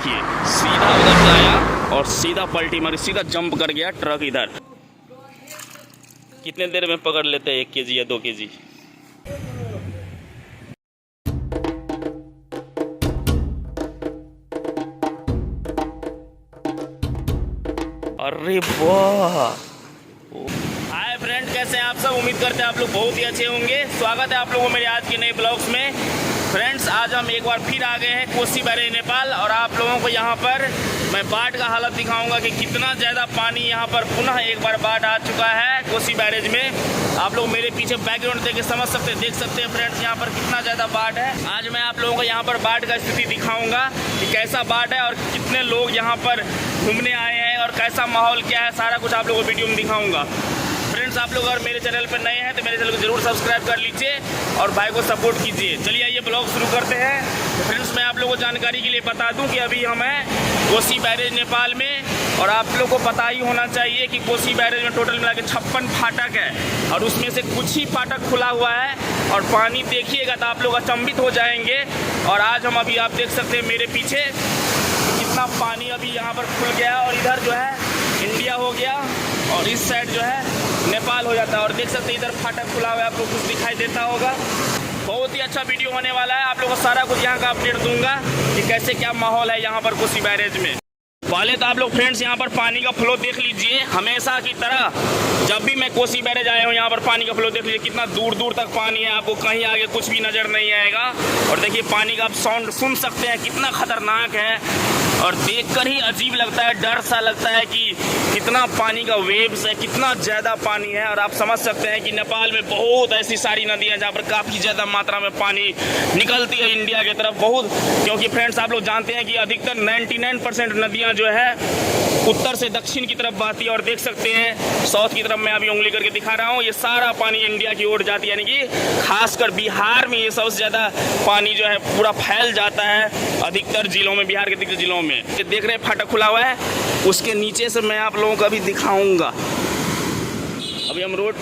देखिए सीधा उधर से आया और सीधा पलटी मारी, सीधा जंप कर गया ट्रक इधर। कितने देर में पकड़ लेते हैं 1 केजी या 2 केजी? अरे वाह। हाय फ्रेंड, कैसे हैं आप सब? उम्मीद करते हैं आप लोग बहुत ही अच्छे होंगे। स्वागत है आप लोगों को मेरे आज के नए ब्लॉग्स में। फ्रेंड्स, आज हम एक बार फिर आ गए हैं कोसी बैरेज नेपाल, और आप लोगों को यहाँ पर मैं बाढ़ का हालत दिखाऊंगा कि कितना ज़्यादा पानी यहाँ पर पुनः एक बार बाढ़ आ चुका है कोसी बैरेज में। आप लोग मेरे पीछे बैकग्राउंड देख के समझ सकते हैं, देख सकते हैं फ्रेंड्स यहाँ पर कितना ज़्यादा बाढ़ है। आज मैं आप लोगों को यहाँ पर बाढ़ का स्थिति दिखाऊंगा कि कैसा बाढ़ है और कितने लोग यहाँ पर घूमने आए हैं और कैसा माहौल क्या है, सारा कुछ आप लोगों को वीडियो में दिखाऊंगा। फ्रेंड्स, आप लोग अगर मेरे चैनल पर नए हैं तो मेरे चैनल को जरूर सब्सक्राइब कर लीजिए और भाई को सपोर्ट कीजिए। चलिए आइए ब्लॉग शुरू करते हैं। तो फ्रेंड्स, मैं आप लोगों को जानकारी के लिए बता दूं कि अभी हम हैं कोसी बैरेज नेपाल में, और आप लोग को पता ही होना चाहिए कि कोसी बैरेज में टोटल मिला के 56 फाटक है और उसमें से कुछ ही फाटक खुला हुआ है, और पानी देखिएगा तो आप लोग अचंभित हो जाएंगे। और आज हम अभी आप देख सकते हैं मेरे पीछे कितना पानी अभी यहाँ पर खुल गया, और इधर जो है इंडिया हो गया और इस साइड जो है नेपाल हो जाता है। और देख सकते हैं इधर फाटक खुला हुआ है, आपको कुछ दिखाई देता होगा। बहुत ही अच्छा वीडियो होने वाला है, आप लोगों को सारा कुछ यहाँ का अपडेट दूंगा कि कैसे क्या माहौल है यहाँ पर कोसी बैरेज में। पहले तो आप लोग फ्रेंड्स यहाँ पर पानी का फ्लो देख लीजिए। हमेशा की तरह जब भी मैं कोसी बैरेज आया हूँ यहाँ पर पानी का फ्लो देख लीजिए, कितना दूर दूर तक पानी है, आपको कहीं आगे कुछ भी नजर नहीं आएगा। और देखिए पानी का आप साउंड सुन सकते हैं, कितना खतरनाक है, और देखकर ही अजीब लगता है, डर सा लगता है कि कितना पानी का वेव्स है, कितना ज़्यादा पानी है। और आप समझ सकते हैं कि नेपाल में बहुत ऐसी सारी नदियाँ जहाँ पर काफ़ी ज़्यादा मात्रा में पानी निकलती है इंडिया की तरफ, बहुत। क्योंकि फ्रेंड्स आप लोग जानते हैं कि अधिकतर 99% नदियाँ जो है उत्तर से दक्षिण की तरफ बहती है, और देख सकते हैं साउथ की तरफ मैं अभी उंगली करके दिखा रहा हूँ, ये सारा पानी इंडिया की ओर जाती है। यानी कि खासकर बिहार में ये सबसे ज़्यादा पानी जो है पूरा फैल जाता है अधिकतर जिलों में, बिहार के अधिकतर जिलों में। देख रहे हैं फाटक खुला हुआ है, उसके नीचे से मैं आप लोगों को अभी दिखाऊंगा। अभी हम रोड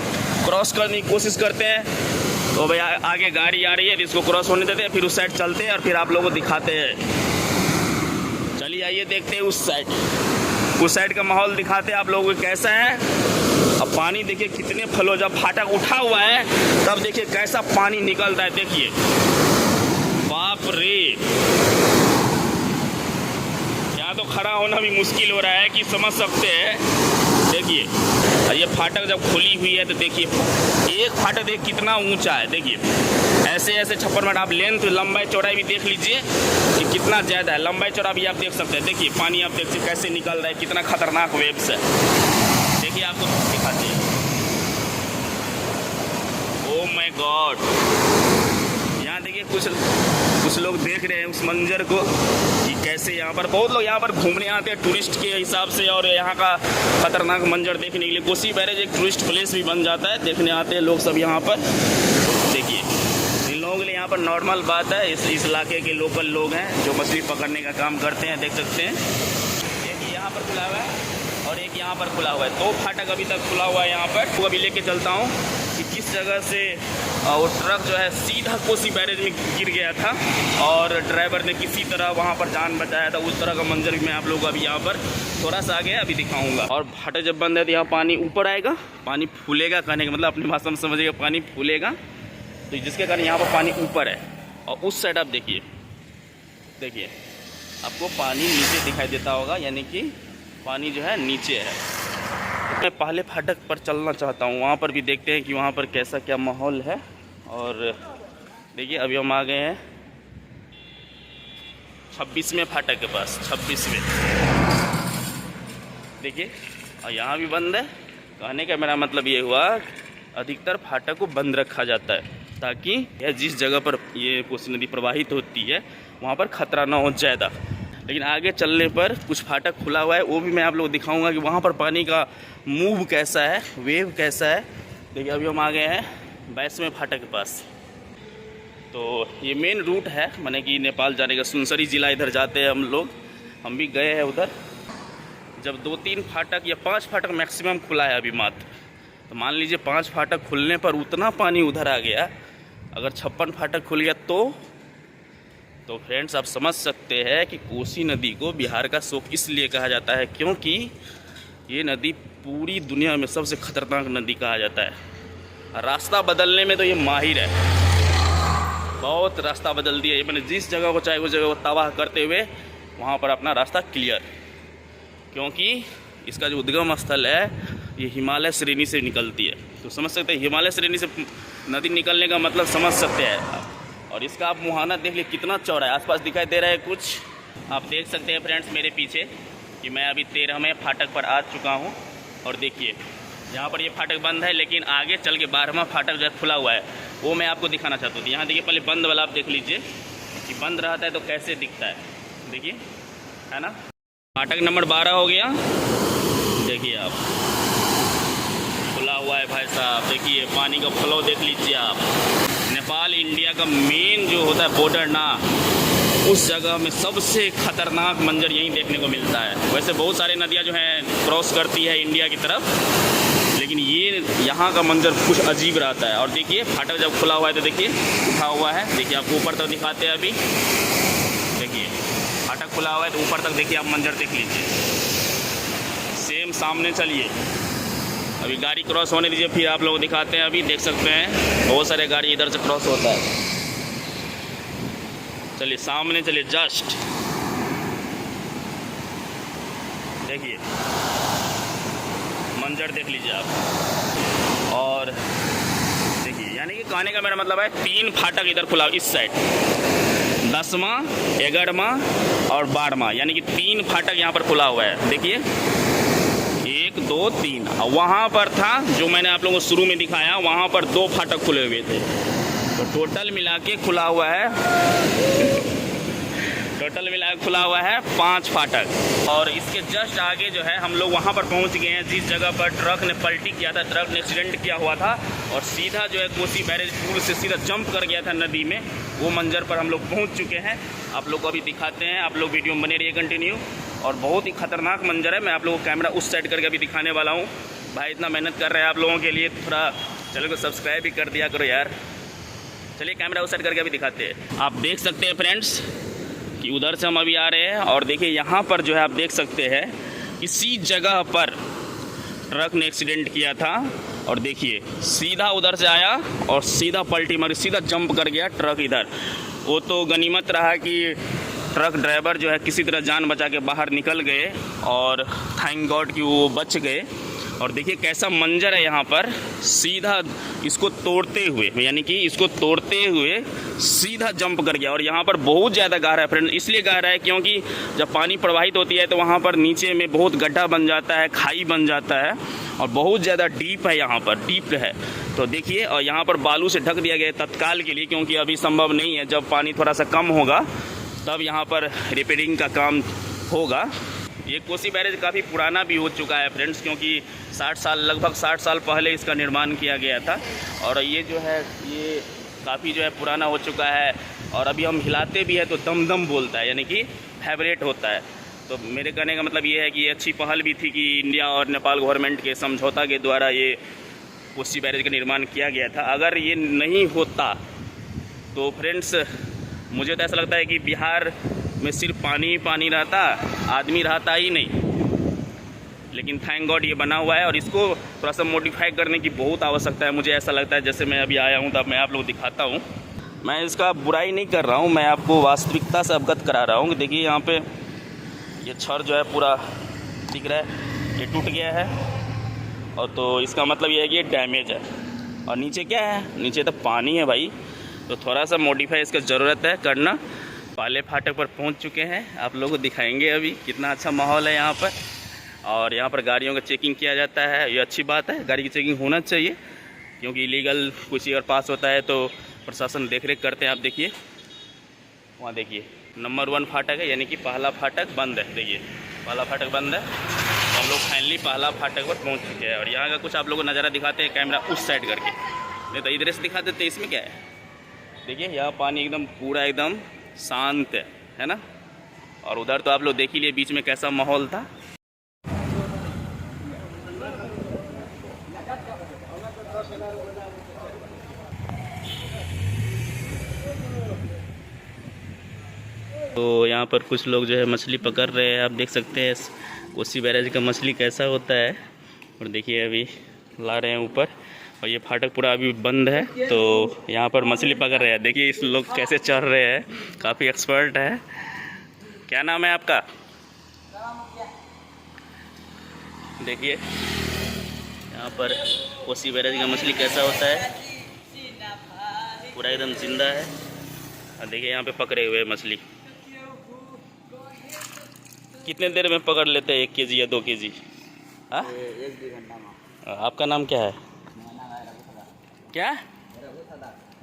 क्रॉस करने की कोशिश करते हैं, तो भाई आगे गाड़ी आ रही है, इसको क्रॉस होने देते हैं, फिर उस साइड चलते हैं और फिर आप लोगों को दिखाते हैं। चलिए आइए देखते हैं उस साइड का माहौल दिखाते हैं आप लोगों को कैसा है। अब पानी देखिए कितने फ्लो, जब फाटक उठा हुआ है तब देखिए कैसा पानी निकलता है, देखिए बाप रे। यहाँ तो खड़ा होना भी मुश्किल हो रहा है कि समझ सकते हैं। देखिए ये फाटक जब खुली हुई है तो देखिए एक फाटक देख कितना ऊंचा है, देखिए ऐसे ऐसे 56 मीटर। आप लेंथ लंबाई चौड़ाई भी देख लीजिए कि कितना ज़्यादा है, लंबाई चौड़ा भी आप देख सकते हैं। देखिए पानी आप देखिए कैसे निकल रहा है, कितना खतरनाक वेव्स है। देखिए आपको दिखाते हैं, ओह माय गॉड। यहाँ देखिए कुछ लोग देख रहे हैं उस मंजर को कि कैसे यहाँ पर बहुत लोग यहाँ पर घूमने आते हैं टूरिस्ट के हिसाब से, और यहाँ का खतरनाक मंजर देखने के लिए कोसी बैरेज एक टूरिस्ट प्लेस भी बन जाता है, देखने आते हैं लोग सब यहाँ पर। देखिए इन लोगों के लिए यहाँ पर नॉर्मल बात है, इस इलाके के लोकल लोग हैं जो मछली पकड़ने का काम करते हैं। देख सकते हैं एक यहाँ पर खुला हुआ है और एक यहाँ पर खुला हुआ है, 2 फाटक अभी तक खुला हुआ है यहाँ पर। वो अभी लेके चलता हूँ कि किस जगह से वो ट्रक जो है सीधा कोसी बैरेज में गिर गया था और ड्राइवर ने किसी तरह वहाँ पर जान बचाया था। उस तरह का मंजर भी मैं आप लोगों को अभी यहाँ पर थोड़ा सा आगे अभी दिखाऊंगा। और फाटक जब बंद है तो यहाँ पानी ऊपर आएगा, पानी फूलेगा, कहने का मतलब अपनी भाषा में समझिएगा, पानी फूलेगा, तो जिसके कारण यहाँ पर पानी ऊपर है। और उस साइड आप देखिए आपको पानी नीचे दिखाई देता होगा, यानी कि पानी जो है नीचे है। मैं पहले फाटक पर चलना चाहता हूँ, वहाँ पर भी देखते हैं कि वहाँ पर कैसा क्या माहौल है। और देखिए अभी हम आ गए हैं 26वें फाटक के पास, 26वें। देखिए और यहाँ भी बंद है। कहने का मेरा मतलब ये हुआ अधिकतर फाटक को बंद रखा जाता है ताकि यह जिस जगह पर ये कोसी नदी प्रवाहित होती है वहाँ पर खतरा ना हो ज़्यादा। लेकिन आगे चलने पर कुछ फाटक खुला हुआ है, वो भी मैं आप लोग दिखाऊंगा कि वहाँ पर पानी का मूव कैसा है, वेव कैसा है। देखिए अभी हम आ गए हैं 22वें फाटक के पास। तो ये मेन रूट है, माने कि नेपाल जाने का। सुनसरी ज़िला इधर जाते हैं हम लोग, हम भी गए हैं उधर। जब 2-3 फाटक या 5 फाटक मैक्सिमम खुला है अभी मात्र, तो मान लीजिए 5 फाटक खुलने पर उतना पानी उधर आ गया। अगर 56 फाटक खुल गया तो तो फ्रेंड्स आप समझ सकते हैं कि कोसी नदी को बिहार का शोक इसलिए कहा जाता है क्योंकि ये नदी पूरी दुनिया में सबसे खतरनाक नदी कहा जाता है। रास्ता बदलने में तो ये माहिर है, बहुत रास्ता बदल दिया ये। मैंने जिस जगह को चाहे उस जगह को तबाह करते हुए वहाँ पर अपना रास्ता क्लियर, क्योंकि इसका जो उद्गम स्थल है ये हिमालय श्रेणी से निकलती है। तो समझ सकते हैं हिमालय श्रेणी से नदी निकलने का मतलब समझ सकते हैं। और इसका आप मुहाना देख लीजिए कितना चौड़ा है, आसपास दिखाई दे रहा है कुछ। आप देख सकते हैं फ्रेंड्स मेरे पीछे कि मैं अभी 13वें फाटक पर आ चुका हूँ। और देखिए यहाँ पर ये फाटक बंद है, लेकिन आगे चल के 12वां फाटक जो है खुला हुआ है, वो मैं आपको दिखाना चाहता हूँ। यहाँ देखिए पहले बंद वाला आप देख लीजिए कि बंद रहता है तो कैसे दिखता है, देखिए, है ना। फाटक नंबर 12 हो गया, देखिए आप, खुला हुआ है भाई साहब। देखिए पानी का फ्लो देख लीजिए आप। नेपाल इंडिया का मेन जो होता है बॉर्डर ना, उस जगह में सबसे खतरनाक मंजर यहीं देखने को मिलता है। वैसे बहुत सारे नदियाँ जो हैं क्रॉस करती है इंडिया की तरफ, लेकिन ये यहाँ का मंजर कुछ अजीब रहता है। और देखिए फाटक जब खुला हुआ है तो देखिए उठा हुआ है, देखिए आपको ऊपर तक दिखाते हैं अभी। देखिए फाटक खुला हुआ है तो ऊपर तक देखिए आप मंजर देख लीजिए। सेम सामने चलिए, अभी गाड़ी क्रॉस होने दीजिए, फिर आप लोग दिखाते हैं। अभी देख सकते हैं बहुत सारे गाड़ी इधर से क्रॉस होता है। चलिए सामने चलिए, जस्ट देखिए मंजर देख लीजिए आप। और देखिए यानी कि कहने का मेरा मतलब है 3 फाटक इधर खुला इस साइड, 10वां, 11वां और 12वां, यानी कि 3 फाटक यहाँ पर खुला हुआ है। देखिए 1 2 3, वहाँ पर था जो मैंने आप लोगों को शुरू में दिखाया, वहाँ पर 2 फाटक खुले हुए थे। तो टोटल मिला के खुला हुआ है 5 फाटक। और इसके जस्ट आगे जो है हम लोग वहाँ पर पहुँच गए हैं जिस जगह पर ट्रक ने पलटी किया था, ट्रक ने एक्सीडेंट किया हुआ था और सीधा जो है कोसी बैरेज पुल से सीधा जंप कर गया था नदी में। वो मंजर पर हम लोग पहुँच चुके हैं, आप लोग को अभी दिखाते हैं। आप लोग वीडियो में बने रहिए कंटिन्यू। और बहुत ही खतरनाक मंजर है, मैं आप लोगों को कैमरा उस साइड करके अभी दिखाने वाला हूँ। भाई इतना मेहनत कर रहे हैं आप लोगों के लिए, थोड़ा चैनल को सब्सक्राइब भी कर दिया करो यार। चलिए कैमरा उस साइड करके अभी दिखाते हैं। आप देख सकते हैं फ्रेंड्स कि उधर से हम अभी आ रहे हैं और देखिए यहाँ पर जो है आप देख सकते हैं इसी जगह पर ट्रक ने एक्सीडेंट किया था। और देखिए सीधा उधर से आया और सीधा पलटी मारी, सीधा जंप कर गया ट्रक इधर। वो तो गनीमत रहा कि ट्रक ड्राइवर जो है किसी तरह जान बचा के बाहर निकल गए और थैंक गॉड कि वो बच गए। और देखिए कैसा मंजर है यहाँ पर, सीधा इसको तोड़ते हुए, यानी कि इसको तोड़ते हुए सीधा जंप कर गया। और यहाँ पर बहुत ज़्यादा गहरा है फ्रेंड, इसलिए गहरा है क्योंकि जब पानी प्रवाहित होती है तो वहाँ पर नीचे में बहुत गड्ढा बन जाता है, खाई बन जाता है और बहुत ज़्यादा डीप है, यहाँ पर डीप है। तो देखिए और यहाँ पर बालू से ढक दिया गया तत्काल के लिए, क्योंकि अभी संभव नहीं है, जब पानी थोड़ा सा कम होगा तब यहाँ पर रिपेयरिंग का काम होगा। ये कोसी बैरेज काफ़ी पुराना भी हो चुका है फ्रेंड्स, क्योंकि 60 साल, लगभग 60 साल पहले इसका निर्माण किया गया था। और ये जो है ये काफ़ी जो है पुराना हो चुका है और अभी हम हिलाते भी हैं तो दम दम बोलता है, यानी कि वाइब्रेट होता है। तो मेरे कहने का मतलब ये है कि ये अच्छी पहल भी थी कि इंडिया और नेपाल गवर्नमेंट के समझौता के द्वारा ये कोसी बैरेज का निर्माण किया गया था। अगर ये नहीं होता तो फ्रेंड्स मुझे तो ऐसा लगता है कि बिहार में सिर्फ पानी ही पानी रहता, आदमी रहता ही नहीं। लेकिन थैंक गॉड ये बना हुआ है और इसको थोड़ा सा मॉडिफाई करने की बहुत आवश्यकता है, मुझे ऐसा लगता है। जैसे मैं अभी आया हूँ तब मैं आप लोग दिखाता हूँ, मैं इसका बुराई नहीं कर रहा हूँ, मैं आपको वास्तविकता से अवगत करा रहा हूँ कि देखिए यहाँ पे ये छड़ जो है पूरा दिख रहा है, ये टूट गया है। और तो इसका मतलब ये है कि ये डैमेज है। और नीचे क्या है, नीचे तो पानी है भाई, तो थोड़ा सा मॉडिफाई इसका ज़रूरत है करना। पहले फाटक पर पहुंच चुके हैं, आप लोगों को दिखाएंगे अभी कितना अच्छा माहौल है यहाँ पर। और यहाँ पर गाड़ियों का चेकिंग किया जाता है, ये अच्छी बात है, गाड़ी की चेकिंग होना चाहिए, क्योंकि इलीगल कुछ अगर पास होता है तो प्रशासन देख रेख करते हैं। आप देखिए वहाँ देखिए नंबर 1 फाटक है, यानी कि पहला फाटक बंद है। देखिए पहला फाटक बंद है, तो हम लोग फाइनली पहला फाटक पर पहुँच चुके हैं। और यहाँ का कुछ आप लोगों को नज़ारा दिखाते हैं, कैमरा उस साइड करके, नहीं तो इधर से दिखा देते। इसमें क्या है, देखिए यहाँ पानी एकदम पूरा एकदम शांत है ना। और उधर तो आप लोग देख ही लिए बीच में कैसा माहौल था। तो यहाँ पर कुछ लोग जो है मछली पकड़ रहे हैं। आप देख सकते हैं कोसी बैराज का मछली कैसा होता है। और देखिए अभी ला रहे हैं ऊपर, और ये फाटक पूरा अभी बंद है, तो यहाँ पर मछली पकड़ रहे हैं। देखिए इस लोग कैसे चढ़ रहे हैं, काफ़ी एक्सपर्ट है। क्या नाम है आपका? देखिए यहाँ पर कोसी बैराज का मछली कैसा होता है, पूरा एकदम जिंदा है। और देखिए यहाँ पे पकड़े हुए मछली कितने देर में पकड़ लेते हैं, 1 केजी या 2 केजी? हाँ, 1-2 घंटा में। आपका नाम क्या है? क्या?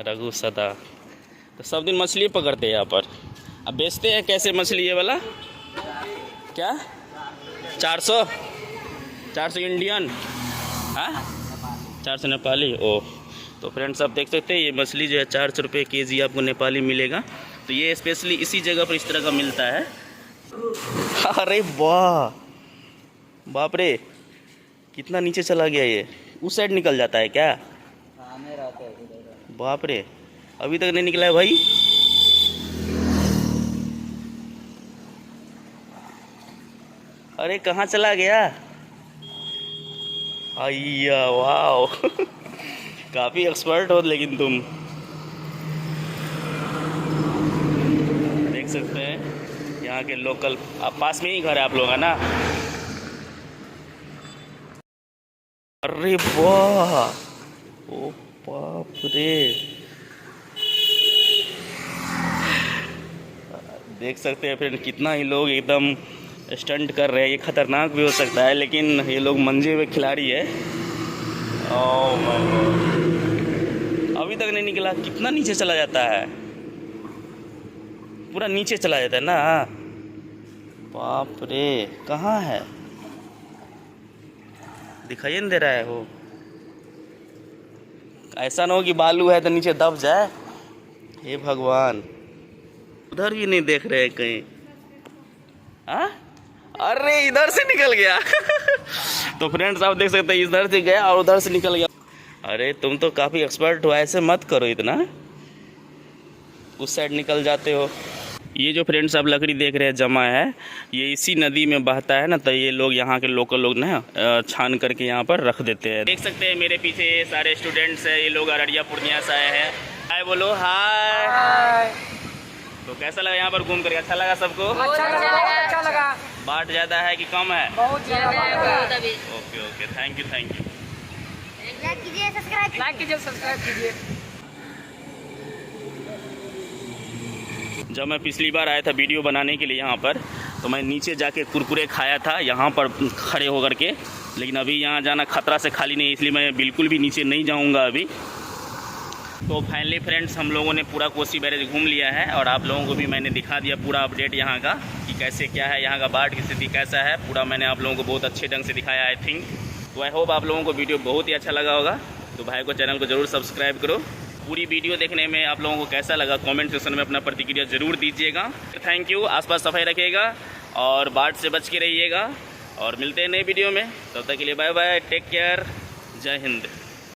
रघु सदा। तो सब दिन मछली पकड़ते हैं यहाँ पर। अब बेचते हैं कैसे मछली ये वाला? क्या 400 इंडियन? हाँ 400 नेपाली। ओह, तो फ्रेंड्स आप देख सकते हैं ये मछली जो है 400 रुपये केजी आपको नेपाली मिलेगा। तो ये स्पेशली इसी जगह पर इस तरह का मिलता है। अरे वाह, बाप रे, कितना नीचे चला गया ये। उस साइड निकल जाता है क्या? बाप रे, अभी तक नहीं निकला है भाई। अरे कहाँ चला गया? अय्या वाह काफ़ी एक्सपर्ट हो लेकिन तुम। देख सकते हैं यहाँ के लोकल, आप पास में ही घर है आप लोग, है ना? अरे वाह, ओ बाप रे, देख सकते हैं फ्रेंड कितना ही लोग एकदम स्टंट कर रहे हैं। ये खतरनाक भी हो सकता है, लेकिन ये लोग मंजे हुए खिलाड़ी है। ओह माय गॉड, अभी तक नहीं निकला। कितना नीचे चला जाता है, पूरा नीचे चला जाता है ना। बाप रे, कहाँ है? दिखाई नहीं दे रहा है वो। ऐसा ना हो कि बालू है तो नीचे दब जाए। हे भगवान, उधर भी नहीं देख रहे हैं कहीं। हाँ, अरे इधर से निकल गया तो फ्रेंड्स आप देख सकते हैं इधर से गया और उधर से निकल गया। अरे तुम तो काफ़ी एक्सपर्ट हो, ऐसे मत करो इतना, उस साइड निकल जाते हो। ये जो फ्रेंड्स आप लकड़ी देख रहे हैं जमा है, ये इसी नदी में बहता है ना, तो ये लोग यहाँ के लोकल लोग ना छान करके यहाँ पर रख देते हैं। देख सकते हैं मेरे पीछे सारे स्टूडेंट्स हैं, ये लोग अररिया पूर्णिया से आए हैं। हाय बोलो, हाय। तो कैसा लगा यहाँ पर घूम करके? अच्छा लगा सबको? अच्छा लगा। बाट ज़्यादा है कि कम है? बहुत ज़्यादा। Okay okay, thank you thank you. Like कीजिए, सब्सक्राइब कीजिए। जब मैं पिछली बार आया था वीडियो बनाने के लिए यहाँ पर, तो मैं नीचे जाके कुरकुरे खाया था यहाँ पर खड़े होकर के, लेकिन अभी यहाँ जाना खतरा से खाली नहीं, इसलिए मैं बिल्कुल भी नीचे नहीं जाऊँगा अभी। तो फाइनली फ्रेंड्स हम लोगों ने पूरा कोसी बैरेज घूम लिया है, और आप लोगों को भी मैंने दिखा दिया पूरा अपडेट यहाँ का कि कैसे क्या है, यहाँ का बाढ़ की स्थिति कैसा है, पूरा मैंने आप लोगों को बहुत अच्छे ढंग से दिखाया आई थिंक। तो आई होप आप लोगों को वीडियो बहुत ही अच्छा लगा होगा। तो भाई को चैनल को ज़रूर सब्सक्राइब करो। पूरी वीडियो देखने में आप लोगों को कैसा लगा कमेंट सेक्शन में अपना प्रतिक्रिया ज़रूर दीजिएगा। Thank you. आसपास सफाई रखिएगा और बाढ़ से बच के रहिएगा, और मिलते हैं नए वीडियो में। तब तक के लिए बाय बाय, टेक केयर, जय हिंद।